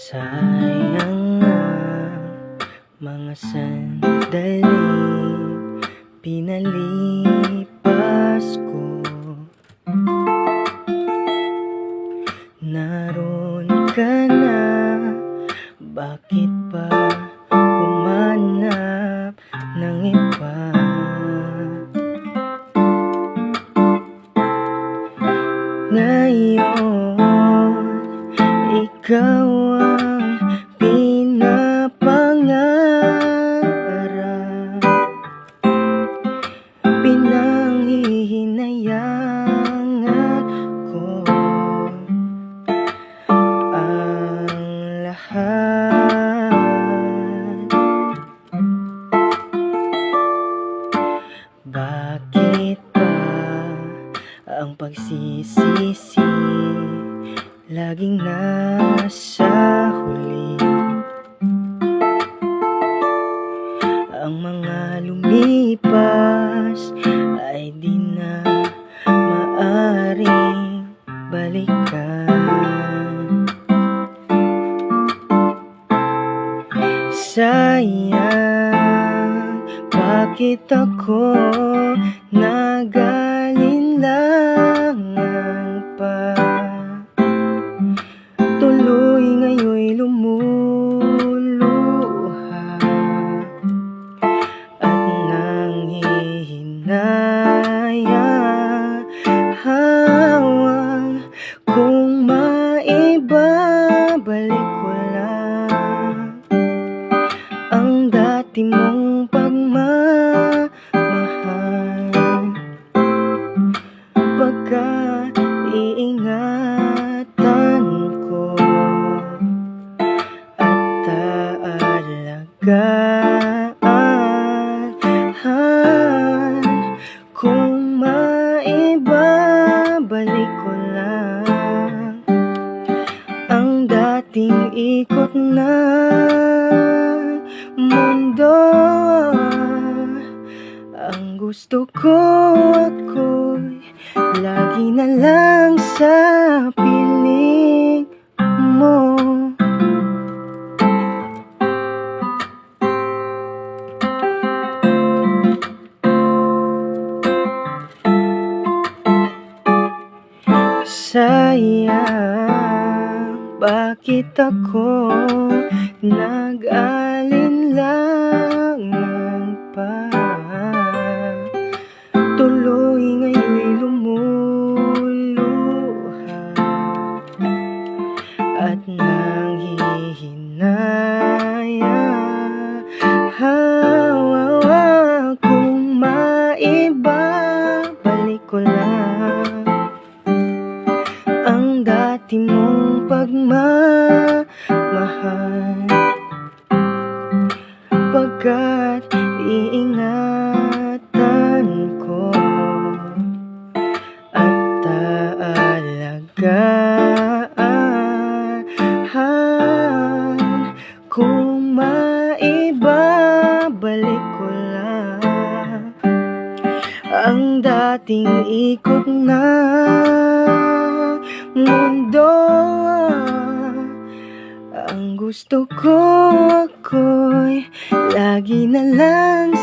Sayang ang mga sandaling pinalipas ko. Naroon ka na, bakit pa humanap ng iba? Ngayon, ikaw ang pinapangarap, pinanghihinayangan ko ang lahat. Bakit pa ang pagsisisi laging nasa huli? Ang mga lumipas ay di na maaring balikan. Sayang, bakit ako nag-alinlangan pa? Tuloy ngayon'y lumuluha at nanghihinayangan kung maibabalik ko lang ang dati mong pagmamahal, pagkat iingatan ko at aalagaan kung maibabalik ko lang ang dating ikot ng mundo. Ang gusto ko ako'y lagi na lang sa piling mo. Sayang, bakit ako nag-alinlangan pa? Tuloy ngayon'y lumuluha at nanghihinayangan kung maibabalik ko lang ang dati mong pagmamahal, pagkat iingatan ko at aalagaan kung maibabalik ko lang ang dating ikot na mundo. Ang gusto ko ako'y lagi na lang